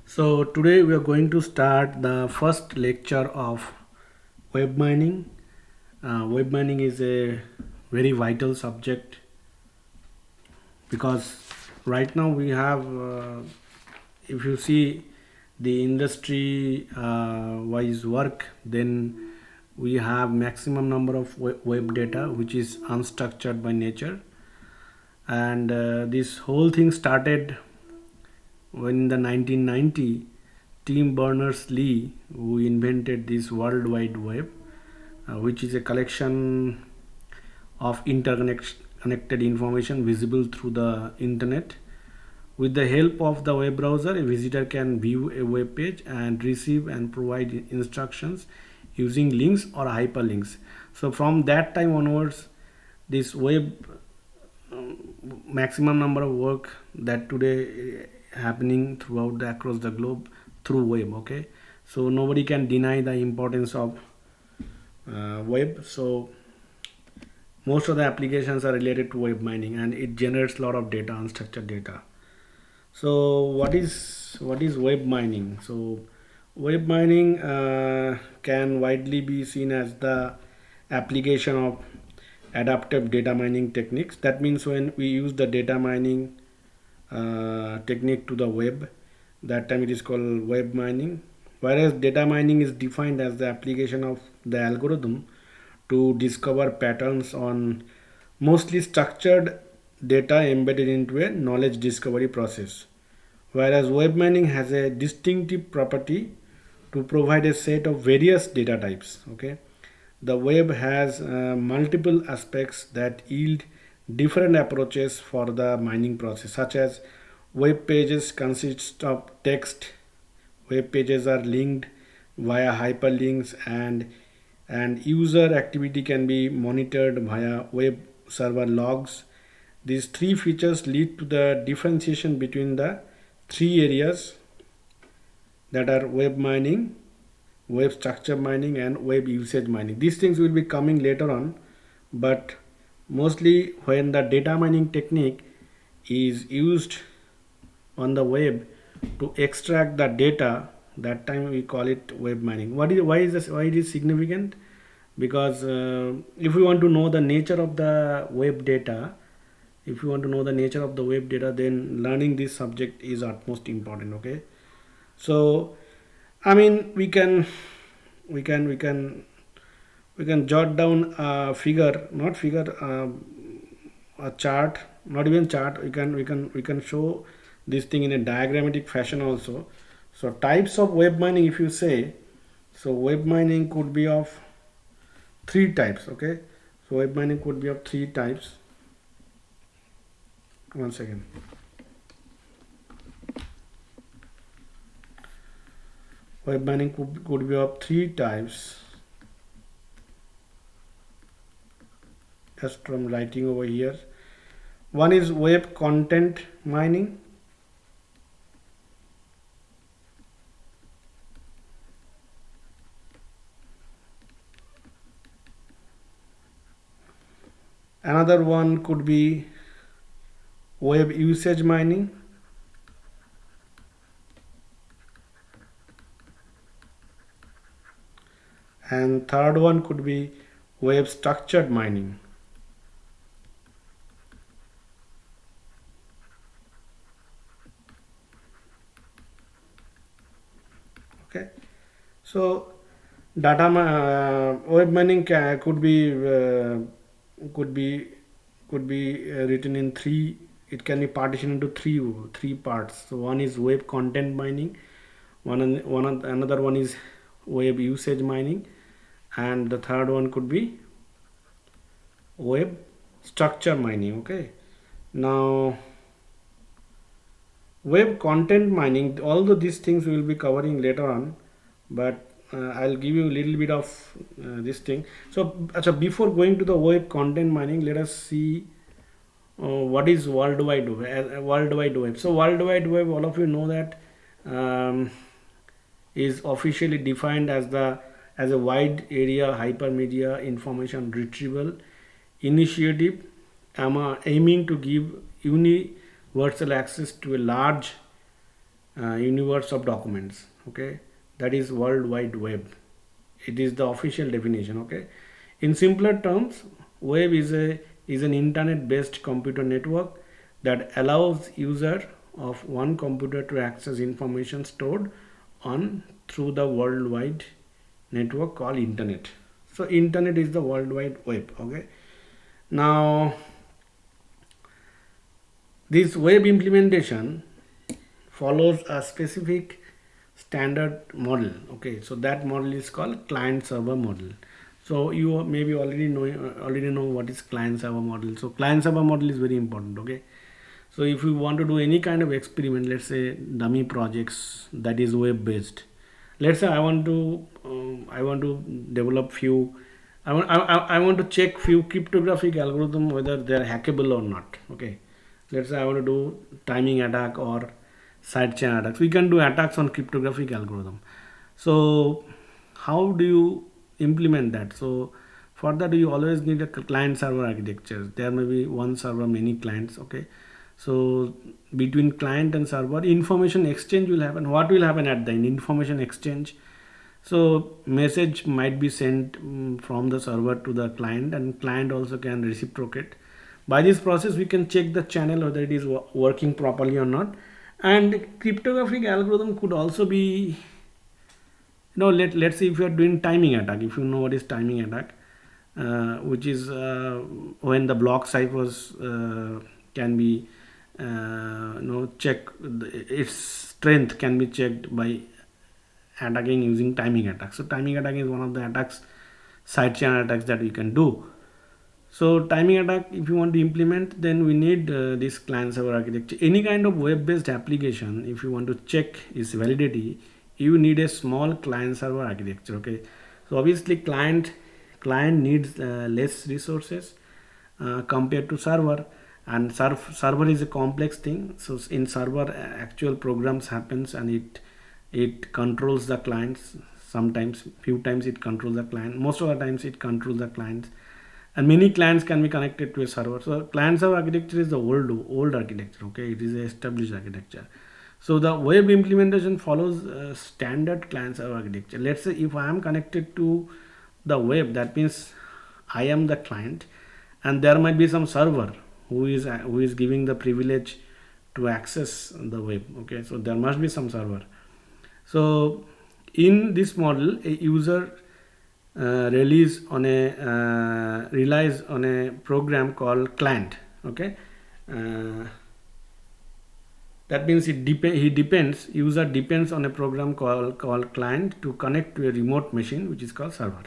So today we are going to start the first lecture of web mining. Web mining is a very vital subject because right now we have, if you see the industry wise work, then we have maximum number of web data which is unstructured by nature, and this whole thing started when in the 1990 Tim Berners-Lee, who invented this World Wide Web, which is a collection of interconnected information visible through the internet. With the help of the web browser, a visitor can view a web page and receive and provide instructions using links or hyperlinks. So from that time onwards, this web maximum number of work that today happening throughout across the globe through web. Okay, so nobody can deny the importance of web. So most of the applications are related to web mining, and it generates a lot of data, unstructured data. So what is web mining? So web mining can widely be seen as the application of adaptive data mining techniques. That means when we use the data mining technique to the web, that time it is called web mining. Whereas data mining is defined as the application of the algorithm to discover patterns on mostly structured data embedded into a knowledge discovery process. Whereas web mining has a distinctive property to provide a set of various data types. Okay, the web has multiple aspects that yield different approaches for the mining process, such as web pages consist of text. Web pages are linked via hyperlinks, and user activity can be monitored via web server logs. These three features lead to the differentiation between the three areas that are web mining, web structure mining, and web usage mining. These things will be coming later on, but mostly when the data mining technique is used on the web to extract the data, that time we call it web mining. Why it is significant? Because if we want to know the nature of the web data, then learning this subject is utmost important. Okay, so I mean we can jot down a figure, not figure, a chart, not even chart. We can show this thing in a diagrammatic fashion also. So types of web mining, if you say, so web mining could be of three types. Okay, so web mining could be of three types. One second. Web mining could be of three types. Just from writing over here. One is web content mining. Another one could be web usage mining. And third one could be web structured mining. Okay, so web mining could be written in three. It can be partitioned into three parts. So one is web content mining, another one is web usage mining, and the third one could be web structure mining. Okay, now web content mining, although these things we will be covering later on, but I'll give you a little bit of this thing. So before going to the web content mining, let us see what is World Wide Web. World Wide Web. So World Wide Web, all of you know that is officially defined as a wide area hypermedia information retrieval initiative aiming to give universal access to a large universe of documents. Okay, that is World Wide Web. It is the official definition. Okay, in simpler terms, web is an internet based computer network that allows user of one computer to access information stored on through the worldwide network called internet. So internet is the World Wide Web. Okay, now this web implementation follows a specific standard model. Okay, so that model is called client server model. So you maybe already know what is client server model. So client server model is very important. Okay, so if you want to do any kind of experiment, let's say dummy projects that is web based, let's say I want to develop few, I want to check few cryptographic algorithm whether they are hackable or not. Okay, let's say I want to do timing attack or sidechain attacks. We can do attacks on cryptographic algorithm. So how do you implement that? So for that you always need a client server architecture. There may be one server, many clients. Okay, so between client and server, information exchange will happen. What will happen at the end? Information exchange. So message might be sent from the server to the client, and client also can reciprocate. By this process we can check the channel whether it is working properly or not. And cryptographic algorithm could also be, let's say if you are doing timing attack, if you know what is timing attack, which is when the block ciphers can be check, its strength can be checked by attacking using timing attack. So timing attack is one of the attacks, sidechain attacks that we can do. So timing attack, if you want to implement, then we need this client server architecture. Any kind of web based application, if you want to check its validity, you need a small client server architecture. Okay, so obviously client needs less resources compared to server, and server is a complex thing. So in server actual programs happens, and it controls the clients. Sometimes few times it controls the client, most of the times it controls the clients, and many clients can be connected to a server. So client server architecture is the old architecture. Okay, it is a established architecture. So the web implementation follows standard client server architecture. Let's say if I am connected to the web, that means I am the client, and there might be some server who is giving the privilege to access the web. Okay, so there must be some server. So in this model, a user relies on a program called client. Okay, that means user depends on a program called client to connect to a remote machine, which is called server.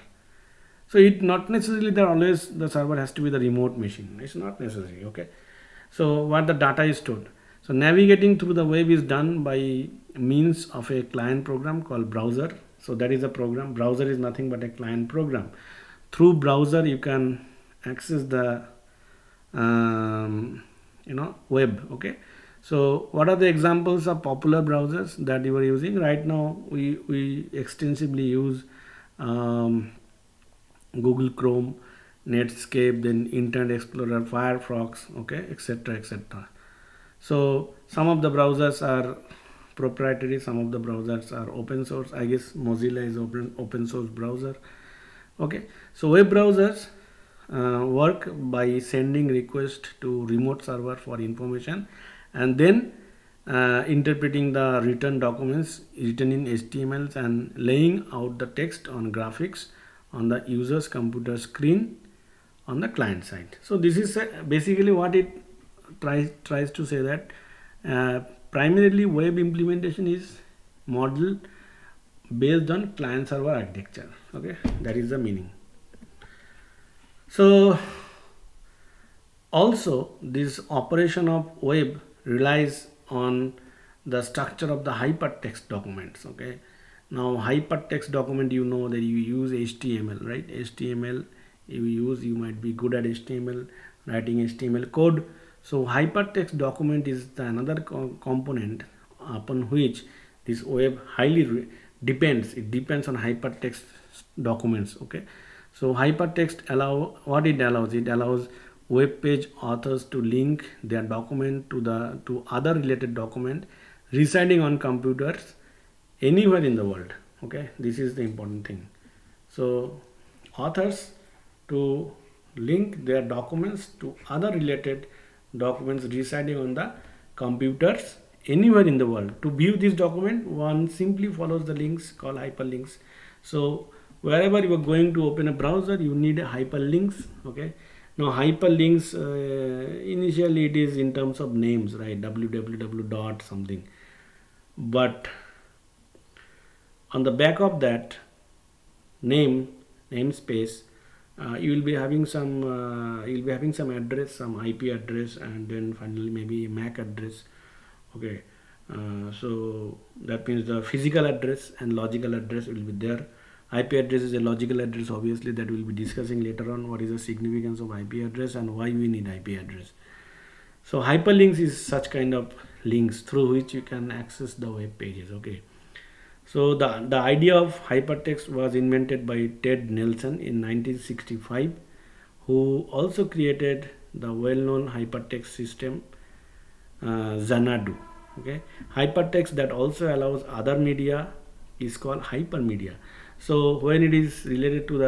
So it not necessarily that always the server has to be the remote machine. It's not necessary. Okay, so what the data is stored. So navigating through the web is done by means of a client program called browser. So that is a program. Browser is nothing but a client program. Through browser you can access the web. Okay, so what are the examples of popular browsers that you are using right now? We extensively use Google Chrome, Netscape, then Internet Explorer, Firefox, okay, etc., etc. So some of the browsers are proprietary, some of the browsers are open source. I guess Mozilla is open source browser. Okay, so web browsers work by sending request to remote server for information, and then interpreting the written documents written in HTML and laying out the text on graphics on the user's computer screen on the client side. So this is basically what it tries to say, that primarily web implementation is model based on client server architecture. Okay, that is the meaning. So also this operation of web relies on the structure of the hypertext documents. Okay, now hypertext document, you know that you use HTML, right? HTML you might be good at HTML, writing HTML code. So hypertext document is the another component upon which this web highly depends. It depends on hypertext documents. Okay, so hypertext it allows web page authors to link their document to other related document residing on computers anywhere in the world. Okay, this is the important thing. So authors to link their documents to other related documents residing on the computers anywhere in the world. To view this document, one simply follows the links called hyperlinks. So wherever you are going to open a browser, you need a hyperlinks. Okay, now hyperlinks, initially it is in terms of names, right? www dot something, but on the back of that namespace, you'll be having some address, some IP address, and then finally maybe MAC address. Okay, so that means the physical address and logical address will be there. IP address is a logical address, obviously, that we'll be discussing later on. What is the significance of IP address and why we need IP address. So hyperlinks is such kind of links through which you can access the web pages. Okay, so the idea of hypertext was invented by Ted Nelson in 1965, who also created the well-known hypertext system Xanadu. Okay, hypertext that also allows other media is called hypermedia. So when it is related to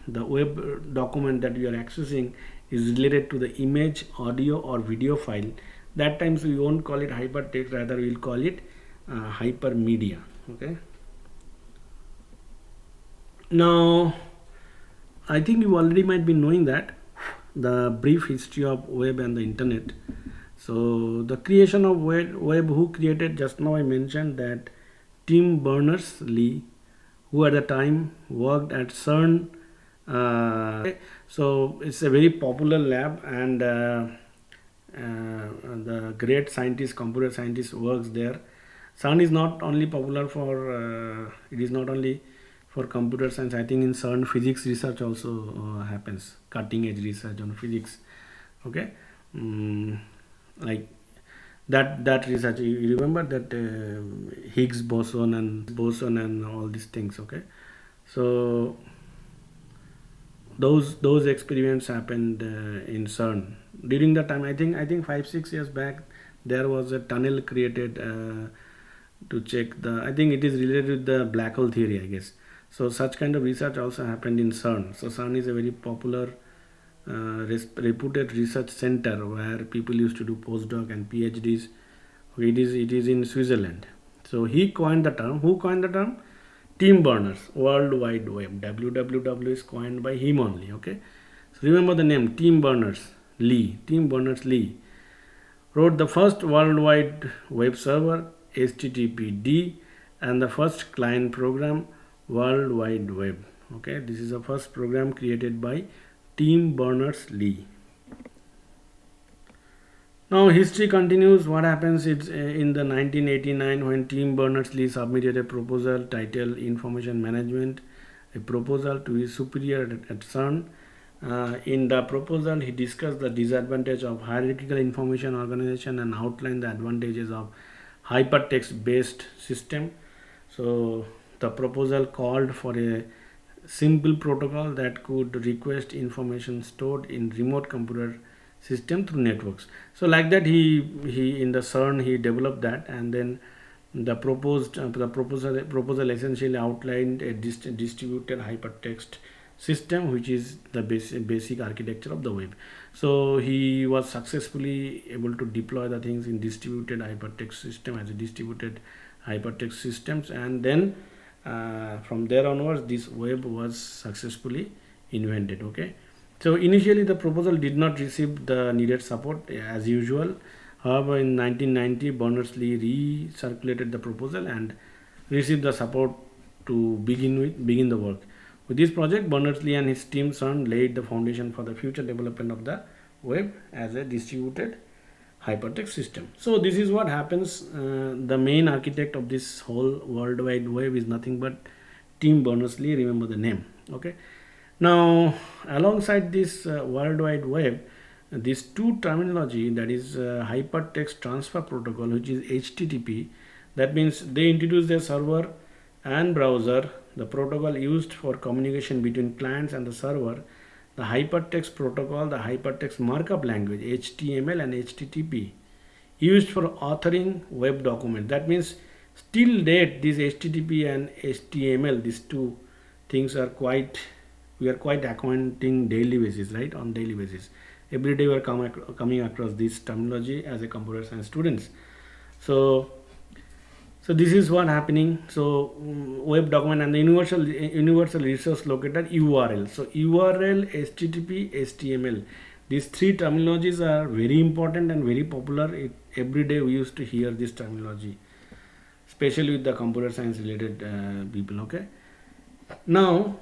the web document that you are accessing is related to the image, audio, or video file, that times we won't call it hypertext, rather we will call it hypermedia. Okay, now I think you already might be knowing that the brief history of web and the internet. So the creation of web, who created, just now I mentioned that Tim Berners-Lee, who at the time worked at CERN. So it's a very popular lab, and the great scientist, computer scientist, works there. CERN is not only popular for it is not only for computer science. I think in CERN physics research also happens, cutting edge research on physics. Okay, like that research, you remember that Higgs boson and all these things. Okay, so those experiments happened in CERN during the time. I think 5-6 years back there was a tunnel created to check the, I think it is related with the black hole theory, I guess. So such kind of research also happened in CERN. So CERN is a very popular reputed research center where people used to do postdoc and PhDs. It is in Switzerland. So he coined the term. Who coined the term? Tim Berners, World Wide Web. WWW is coined by him only. Okay, so remember the name, Tim Berners-Lee. Tim Berners-Lee wrote the first World Wide Web server, HTTPD, and the first client program, World Wide Web. Okay, this is the first program created by Tim Berners-Lee. Now history continues. What happens is in the 1989, when Tim Berners-Lee submitted a proposal titled Information Management, a proposal to his superior at CERN. In the proposal, he discussed the disadvantage of hierarchical information organization and outlined the advantages of hypertext based system. So the proposal called for a simple protocol that could request information stored in remote computer system through networks. So like that, he in the CERN he developed that, and then the proposal essentially outlined a distributed hypertext system, which is the basic architecture of the web. So he was successfully able to deploy the things in distributed hypertext system as a distributed hypertext systems, and then from there onwards this web was successfully invented. Okay, so initially the proposal did not receive the needed support as usual. However, in 1990 Berners-Lee recirculated the proposal and received the support to begin the work. With this project, Berners-Lee and his team CERN laid the foundation for the future development of the web as a distributed hypertext system. So this is what happens. The main architect of this whole World Wide Web is nothing but Tim Berners-Lee. Remember the name. Okay. Now, alongside this World Wide Web, these two terminology, that is Hypertext Transfer Protocol, which is HTTP, that means they introduced a server and browser, the protocol used for communication between clients and the server, the Hypertext Protocol, the Hypertext Markup Language, HTML and HTTP, used for authoring web document. That means still date this HTTP and HTML, these two things are quite, we are quite acquainting daily basis, right? On daily basis, every day we are coming across this terminology as a computer science students. So this is what happening. So web document and the universal resource locator, URL. So URL, HTTP, HTML, these three terminologies are very important and very popular. Every day we used to hear this terminology, especially with the computer science related people. Okay, now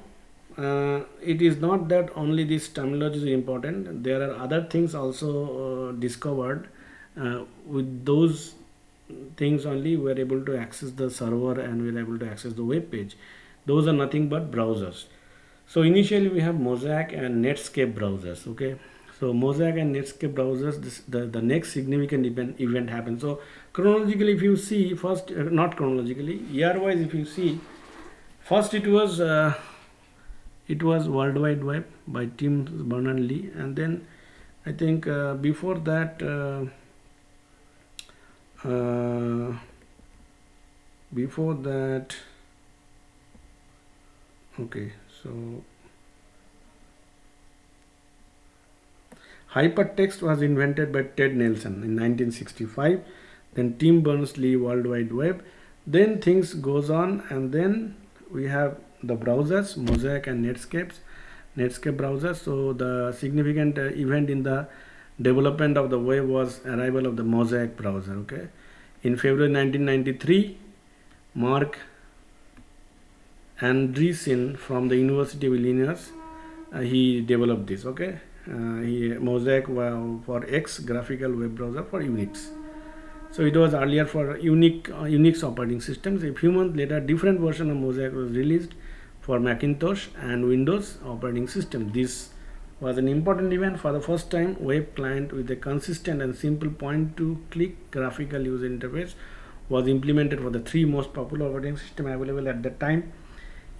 it is not that only this terminology is important. There are other things also discovered. With those things only we are able to access the server and we are able to access the web page. Those are nothing but browsers. So initially we have Mosaic and Netscape browsers. Okay, so Mosaic and Netscape browsers, the next significant event happens. So chronologically, if you see first, not chronologically, year wise, if you see, first it was World Wide Web by Tim Berners-Lee, and then I think before that okay, so Hypertext was invented by Ted Nelson in 1965. Then Tim Berners-Lee, World Wide Web. Then things goes on, and then we have the browsers, Mosaic and Netscape browsers. So the significant event in the development of the web was arrival of the Mosaic browser. Okay, in February 1993, Mark Andreessen from the University of Illinois, he developed this. Okay, Mosaic for X, graphical web browser for Unix. So it was earlier for Unix operating systems. A few months later, different version of Mosaic was released for Macintosh and Windows operating system. This was an important event. For the first time, web client with a consistent and simple point-to-click graphical user interface was implemented for the three most popular operating systems available at that time.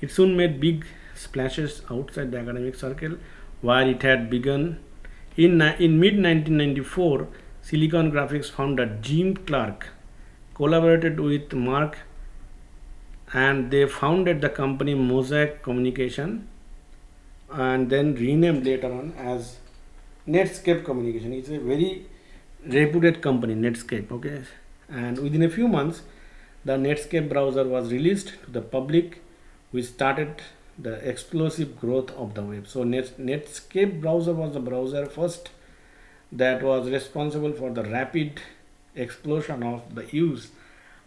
It soon made big splashes outside the academic circle, where it had begun. In mid-1994, Silicon Graphics founder Jim Clark collaborated with Mark, and they founded the company Mosaic Communication, and then renamed later on as Netscape Communication. It's a very reputed company, Netscape. Okay, and within a few months, the Netscape browser was released to the public, which started the explosive growth of the web. So Netscape browser was the browser first that was responsible for the rapid explosion of the use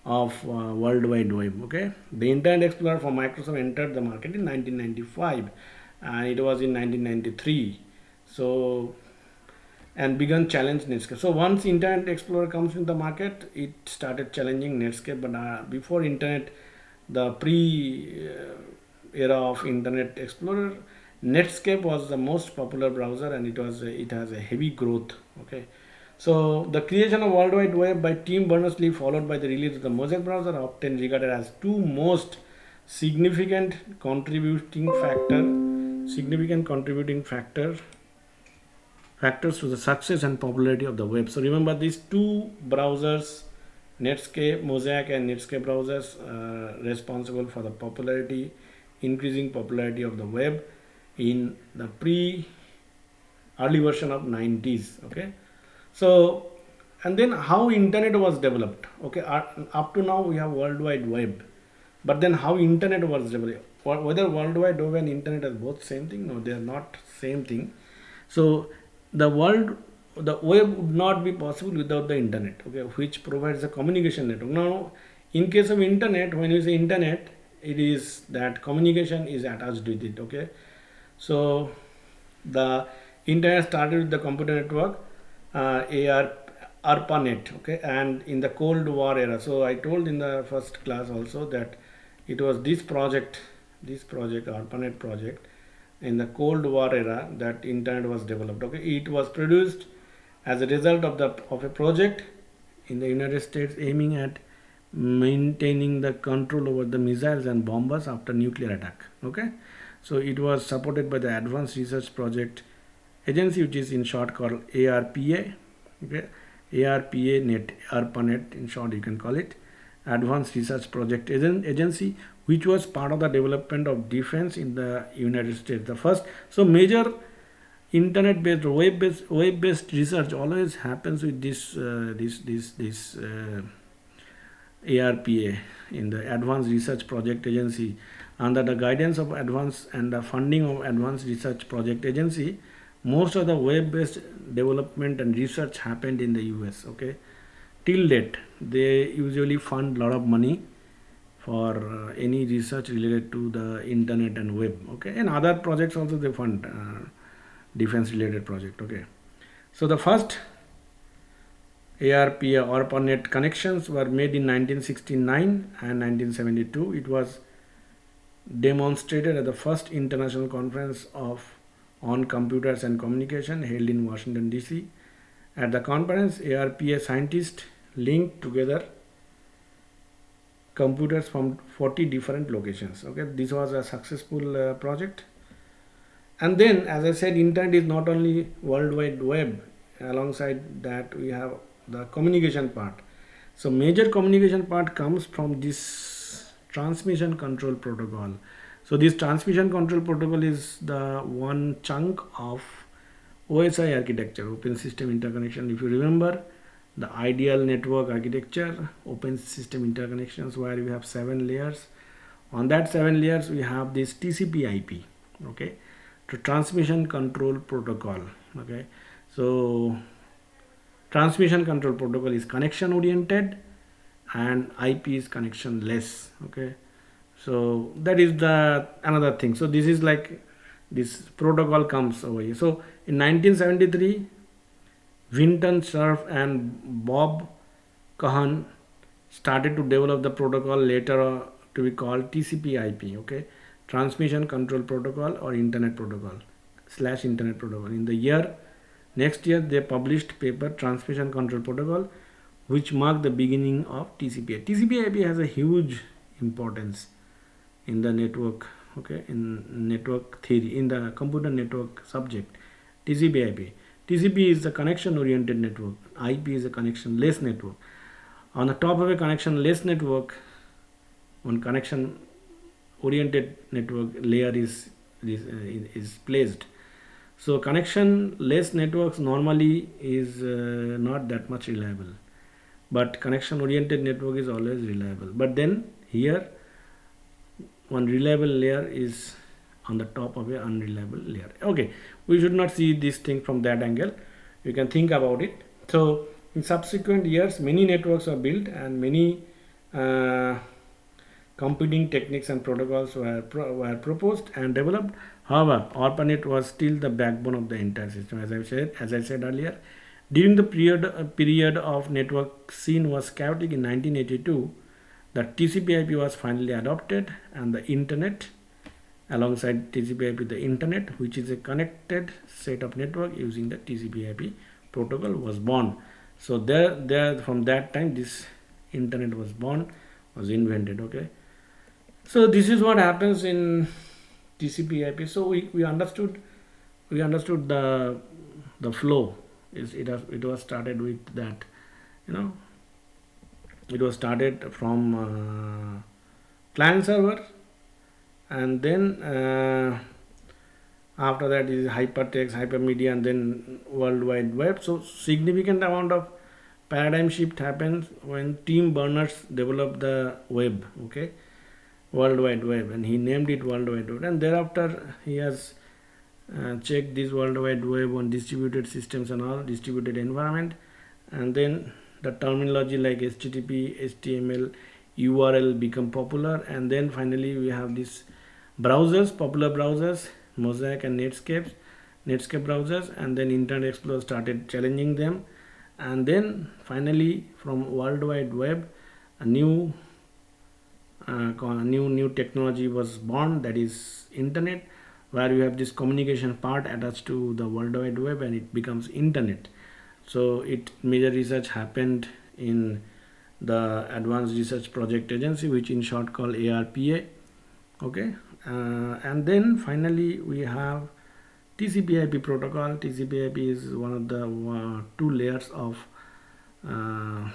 of World Wide Web. Okay, the Internet Explorer for Microsoft entered the market in 1995, and it was in 1993. So and began challenge Netscape. So once Internet Explorer comes in the market, it started challenging Netscape. But before Internet, the era of Internet Explorer, Netscape was the most popular browser, and it has a heavy growth. Okay, so the creation of World Wide Web by Tim Berners-Lee, followed by the release of the Mosaic browser, are often regarded as two most significant contributing factors to the success and popularity of the web. So remember these two browsers, Netscape, Mosaic and Netscape browsers, responsible for the increasing popularity of the web in the early version of 90s. Okay, so and then how internet was developed. Okay, up to now we have World Wide Web, but then how internet was developed, whether World Wide Web and internet are both same thing? No, they are not same thing. So the web would not be possible without the internet. Okay, which provides a communication network. Now in case of internet, when you say internet, it is that communication is attached with it. Okay, so the internet started with the computer network, ARPANET. Okay, and in the Cold War era. So I told in the first class also that it was this project, ARPANET project, in the Cold War era that internet was developed. Okay, it was produced as a result of a project in the United States aiming at maintaining the control over the missiles and bombers after nuclear attack. Okay, so it was supported by the Advanced Research Project Agency, which is in short called ARPA. Okay, ARPANET, ARPANET in short you can call it, Advanced Research Project Agency, which was part of the development of defense in the United States. The first, so major internet-based, web-based research always happens with this ARPA in the Advanced Research Project Agency. Under the guidance of Advanced and the funding of Advanced Research Project Agency, most of the web-based development and research happened in the US. Okay, till date they usually fund a lot of money for any research related to the internet and web. Okay, and other projects also they fund defense related project. Okay, so the first ARPA ARPANET connections were made in 1969 and 1972. It was demonstrated at the first international conference on computers and communication held in Washington DC. At the conference, ARPA scientists linked together computers from 40 different locations. Okay, this was a successful project. And then, as I said, internet is not only World Wide Web. Alongside that, we have the communication part. So major communication part comes from this transmission control protocol. So this transmission control protocol is the one chunk of OSI architecture, Open System Interconnection. If you remember the ideal network architecture, Open System Interconnections, where we have 7 layers. On that 7 layers, we have this TCP/IP. Okay, to transmission control protocol. Okay, so transmission control protocol is connection oriented and IP is connection less. Okay, so that is the another thing. So this is like this protocol comes over here. So in 1973, Vinton Cerf and Bob Kahan started to develop the protocol later to be called TCP/IP. Okay, transmission control protocol or internet protocol / internet protocol. In the next year they published paper transmission control protocol, which marked the beginning of TCP/IP. TCP/IP has a huge importance in the network. Okay, in network theory, in the computer network subject. TCP/IP. TCP is the connection oriented network. IP is a connection less network. On the top of a connection less network, one connection oriented network layer is placed. So connection less networks normally is not that much reliable, but connection oriented network is always reliable. But then here one reliable layer is on the top of a unreliable layer. Okay, we should not see this thing from that angle. You can think about it. So in subsequent years, many networks are built and many computing techniques and protocols were proposed and developed. However, ARPANET was still the backbone of the entire system. As I said earlier, during the period of network scene was chaotic in 1982, the TCP/IP was finally adopted, and the internet, alongside TCP/IP, the internet, which is a connected set of network using the TCP/IP protocol, was born. So there from that time, this internet was born, was invented. Okay. So this is what happens in TCP/IP. So we understood the flow. It was started with that, it was started from client server, and then after that is hypertext, hypermedia, and then World Wide Web. So significant amount of paradigm shift happens when Tim Berners developed the web. Okay, World Wide Web, and he named it World Wide Web, and thereafter he has checked this World Wide Web on distributed systems and all distributed environment, and then the terminology like HTTP, HTML, URL become popular, and then finally we have these browsers, popular browsers, Mosaic and Netscape browsers, and then Internet Explorer started challenging them, and then finally from World Wide Web a new technology was born, that is internet, where you have this communication part attached to the World Wide Web and it becomes internet. So major research happened in the Advanced Research Project Agency, which in short called ARPA. Okay, and then finally we have TCP/IP protocol. TCP/IP is one of the 2 layers of uh,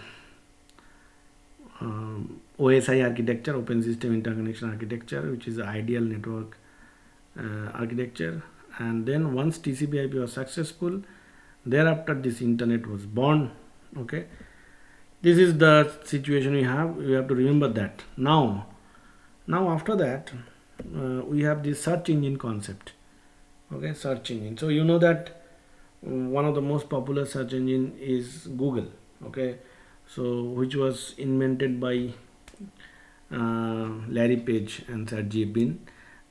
OSI architecture, Open System Interconnection Architecture, which is the ideal network architecture. And then once TCP/IP was successful, thereafter this internet was born. Okay, this is the situation we have. We have to remember that. Now after that, we have this search engine concept. Okay, search engine. So you know that one of the most popular search engine is Google. Okay, so which was invented by Larry Page and Sergey Brin,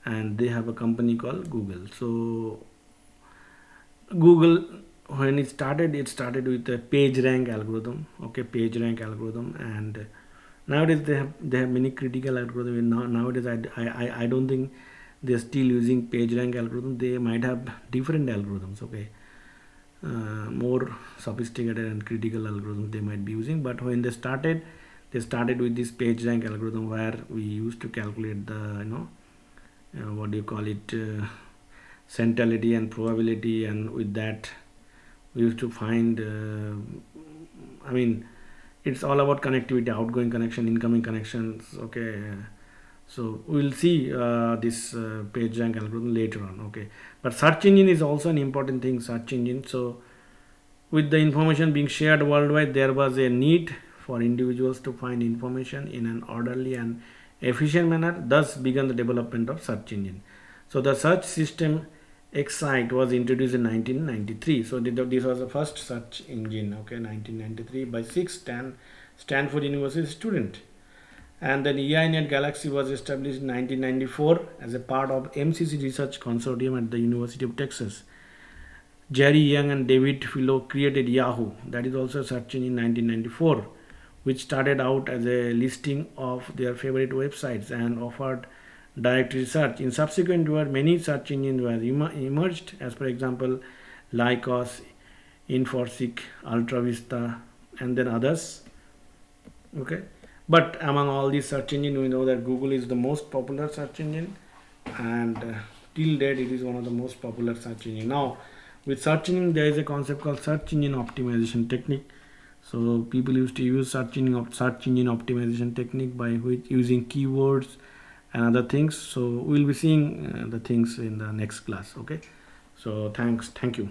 and they have a company called Google. So Google, when it started with a page rank algorithm. Okay, page rank algorithm. And nowadays they have many critical algorithms. Nowadays I don't think they're still using page rank algorithm. They might have different algorithms. Okay, more sophisticated and critical algorithms they might be using. But when they started with this page rank algorithm, where we used to calculate the what do you call it, centrality and probability, and with that we used to find I mean, it's all about connectivity, outgoing connection, incoming connections. Okay, so we'll see this page rank algorithm later on. Okay, but search engine is also an important thing. Search engine. So with the information being shared worldwide, there was a need for individuals to find information in an orderly and efficient manner. Thus began the development of search engine. So the search system Excite was introduced in 1993. So this was the first search engine. Okay, 1993 by six Stanford University student. And then EINet Galaxy was established in 1994 as a part of MCC Research Consortium at the University of Texas. Jerry Young and David Philo created Yahoo, that is also a search engine, in 1994, which started out as a listing of their favorite websites and offered directory search. In subsequent years, many search engines were emerged, as for example, Lycos, Infosec, AltraVista, and then others. Okay, but among all these search engines, we know that Google is the most popular search engine, and till date, it is one of the most popular search engine. Now, with search engine, there is a concept called search engine optimization technique. So people used to use search engine optimization technique by using keywords and other things. So we'll be seeing the things in the next class. Okay, so thank you.